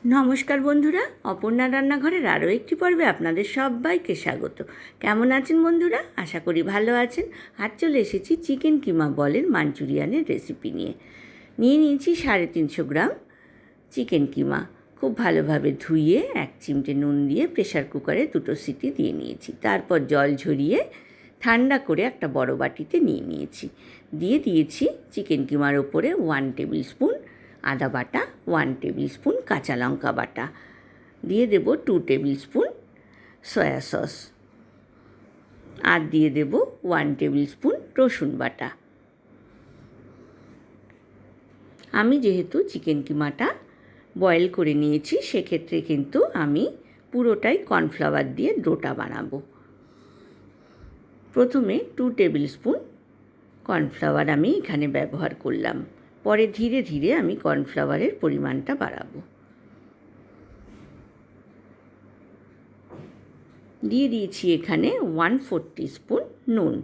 নমস্কার বন্ধুরা, অপর্ণা রান্নাঘরের আরও একটি পর্বে আপনাদের সবাইকে স্বাগত। কেমন আছেন বন্ধুরা? আশা করি ভালো আছেন। আজ চলে এসেছি চিকেন কিমা বলের মাঞ্চুরিয়ানের রেসিপি নিয়ে নিয়েছি 350 গ্রাম চিকেন কিমা। খুব ভালোভাবে ধুয়ে 1 চিমটে নুন দিয়ে প্রেশার কুকারে 2 সিটি দিয়ে নিয়েছি। তারপর জল ঝরিয়ে ঠান্ডা করে একটা বড় বাটিতে নিয়েছি। দিয়ে দিয়েছি চিকেন কিমার ওপরে 1 টেবিল স্পুন আদা বাটা, 1 টেবিল স্পুন কাঁচা লঙ্কা বাটা, দিয়ে দেব 2 টেবিল স্পুন সয়া সস, আর দিয়ে দেব 1 টেবিল স্পুন রসুন বাটা। আমি যেহেতু চিকেন কিমাটা বয়েল করে নিয়েছি, সেক্ষেত্রে কিন্তু আমি পুরোটাই কর্নফ্লাওয়ার দিয়ে ডোটা বানাবো। প্রথমে 2 টেবিল স্পুন কর্নফ্লাওয়ার আমি এখানে ব্যবহার করলাম। পরে ধীরে ধীরে আমি কর্নফ্লাওয়ারের পরিমাণটা বাড়াবো। দিয়ে দিয়েছি এখানে 1/4 টিস্পুন নুন।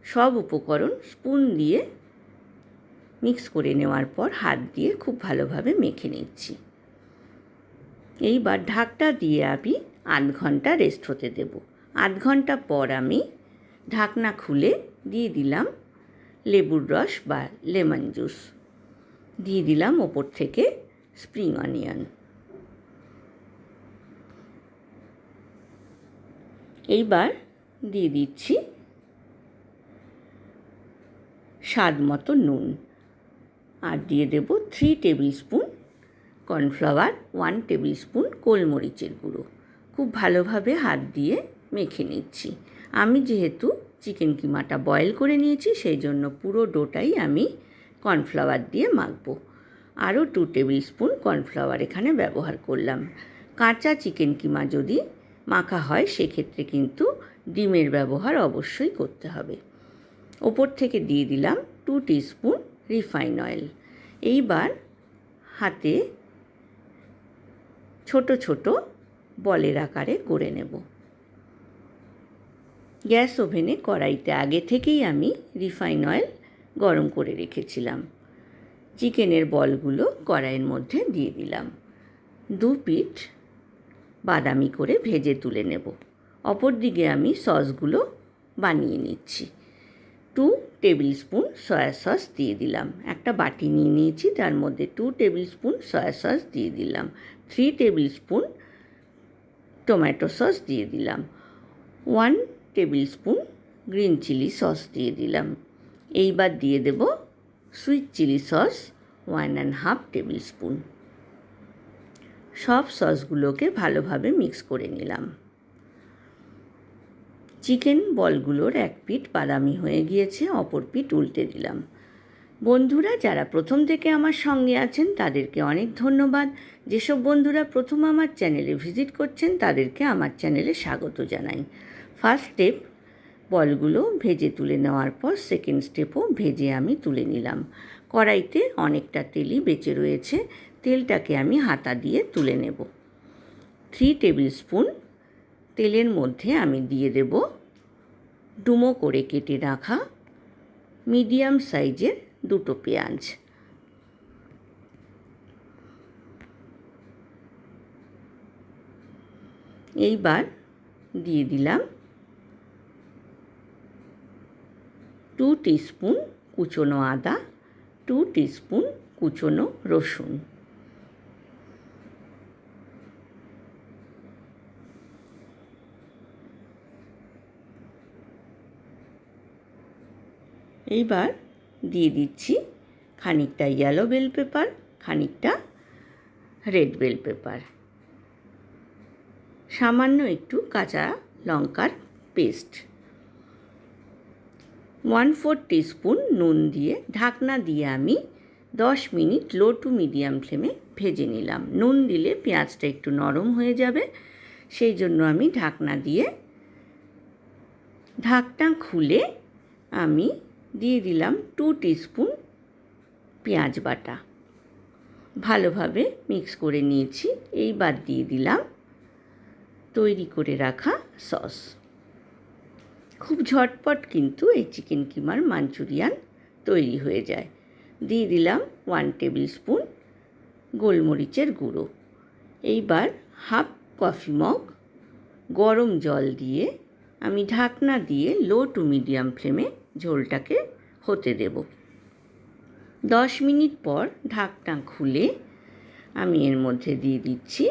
সব উপকরণ স্পুন দিয়ে মিক্স করে নেওয়ার পর হাত দিয়ে খুব ভালোভাবে মেখে নিচ্ছি। এইবার ঢাকটা দিয়ে আমি 8 ঘন্টা রেস্ট হতে দেব। 8 ঘন্টা পর আমি ঢাকনা খুলে দিয়ে দিলাম লেবুর রস বা লেমন জুস, দিয়ে দিলাম ওপর থেকে স্প্রিং অনিয়ন। এইবার দিয়ে দিচ্ছি স্বাদ মতো নুন, আর দিয়ে দেব 3 table spoon cornflour, 1 table spoon গোলমরিচের গুঁড়ো। খুব ভালোভাবে হাত দিয়ে মেখে নিচ্ছি। আমি যেহেতু চিকেন কিমাটা বয়েল করে নিয়েছি, সেই জন্য পুরো ডোটাই আমি কর্নফ্লাওয়ার দিয়ে মাখবো। আরও 2 টেবিল স্পুন কর্নফ্লাওয়ার এখানে ব্যবহার করলাম। কাঁচা চিকেন কিমা যদি মাখা হয়, সেক্ষেত্রে কিন্তু ডিমের ব্যবহার অবশ্যই করতে হবে। ওপর থেকে দিয়ে দিলাম 2 টিস্পুন রিফাইন অয়েল। এইবার হাতে ছোট ছোট বলের আকারে করে নেব। গ্যাস ওভেনে কড়াইতে আগে থেকেই আমি রিফাইন অয়েল গরম করে রেখেছিলাম। চিকেনের বলগুলো কড়াইয়ের মধ্যে দিয়ে দিলাম। 2 পিঠ বাদামি করে ভেজে তুলে নেব। অপর দিকে আমি সসগুলো বানিয়ে নিচ্ছি। 2 টেবিল স্পুন সয়া সস দিয়ে দিলাম। একটা বাটি নিয়ে নিয়েছি, তার মধ্যে 2 টেবিল স্পুন সয়া সস দিয়ে দিলাম। 3 টেবিল স্পুন টমেটো সস দিয়ে দিলাম। 1 tablespoon green chilli sauce দিয়ে দিলাম। এইবার দিয়ে দেব sweet chilli sauce 1.5 tablespoon. সব সসগুলোকে ভালোভাবে মিক্স করে নিলাম। চিকেন বলগুলোর এক পিঠ বাদামি হয়ে গিয়েছে, অপর পিঠ উল্টে দিলাম। বন্ধুরা যারা প্রথম থেকে আমার সঙ্গে আছেন তাদেরকে অনেক ধন্যবাদ। যেসব বন্ধুরা প্রথম আমার চ্যানেলে ভিজিট করছেন তাদেরকে আমার চ্যানেলে স্বাগত জানাই। ফার্স্ট স্টেপ বলগুলো ভেজে তুলে নেওয়ার পর সেকেন্ড স্টেপও ভেজে আমি তুলে নিলাম। কড়াইতে অনেকটা তেলই বেঁচে রয়েছে, তেলটাকে আমি হাতা দিয়ে তুলে নেব। 3 টেবিল স্পুন তেলের মধ্যে আমি দিয়ে দেব ডুমো করে কেটে রাখা মিডিয়াম সাইজের 2 পেঁয়াজ। এইবার দিয়ে দিলাম 2 টিস্পুন কুচনো আদা, 2 টিস্পুন কুচনো রসুন। এইবার দিয়ে দিচ্ছি খানিকটা ইয়েলো বেল পেপার, খানিকটা রেড বেল পেপার, সামান্য একটু কাঁচা লঙ্কার পেস্ট, 1/4 টিস্পুন নুন দিয়ে ঢাকনা দিয়ে আমি 10 মিনিট লো টু মিডিয়াম ফ্লেমে ভেজে নিলাম। নুন দিলে পেঁয়াজটা একটু নরম হয়ে যাবে, সেই জন্য আমি ঢাকনা দিয়ে ঢাকনা খুলে আমি দিয়ে দিলাম 2 টিস্পুন পেঁয়াজ বাটা। ভালোভাবে মিক্স করে নিয়েছি। এইবার দিয়ে দিলাম তৈরি করে রাখা সস। খুব ঝটপট কিন্তু এই চিকেন কিমার মাঞ্চুরিয়ান তৈরি হয়ে যায়। দিয়ে দিলাম 1 টেবিল স্পুন গোলমরিচের গুঁড়ো। এইবার হাফ কফি মগ গরম জল দিয়ে আমি ঢাকনা দিয়ে লো টু মিডিয়াম ফ্লেমে ঝোলটাকে হতে দেব। 10 মিনিট পর ঢাকনা খুলে আমি এর মধ্যে দিয়ে দিচ্ছি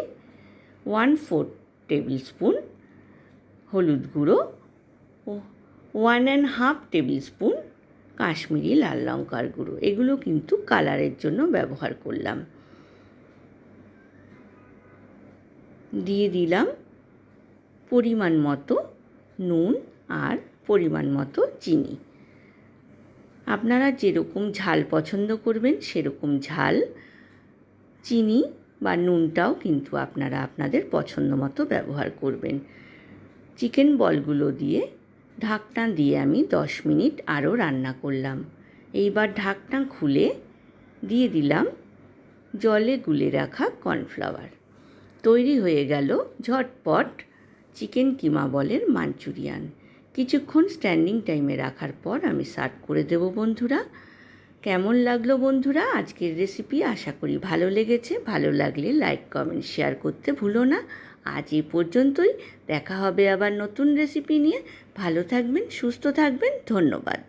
1/4 টেবিল স্পুন হলুদ গুঁড়ো ও 1.5 টেবিল স্পুন কাশ্মীরি লাল লঙ্কার গুঁড়ো। এগুলো কিন্তু কালারের জন্য ব্যবহার করলাম। দিয়ে দিলাম পরিমাণ মতো নুন আর পরিমাণ মতো চিনি। আপনারা যেরকম ঝাল পছন্দ করবেন সেরকম ঝাল, চিনি বা নুনটাও কিন্তু আপনারা আপনাদের পছন্দ মতো ব্যবহার করবেন। চিকেন বলগুলো দিয়ে ঢাকনা দিয়ে আমি 10 মিনিট আরও রান্না করলাম। এইবার ঢাকনা খুলে দিয়ে দিলাম জলে গুলে রাখা কর্নফ্লাওয়ার। তৈরি হয়ে গেল ঝটপট চিকেন কিমা বলের মাঞ্চুরিয়ান। কিছুক্ষণ স্ট্যান্ডিং টাইমে রাখার পর আমি সার্ভ করে দেব বন্ধুরা। কেমন লাগলো বন্ধুরা আজকের রেসিপি? আশা করি ভালো লেগেছে। ভালো লাগলে লাইক, কমেন্ট, শেয়ার করতে ভুলো না। আজ এই পর্যন্তই। দেখা হবে আবার নতুন রেসিপি নিয়ে। ভালো থাকবেন, সুস্থ থাকবেন। ধন্যবাদ।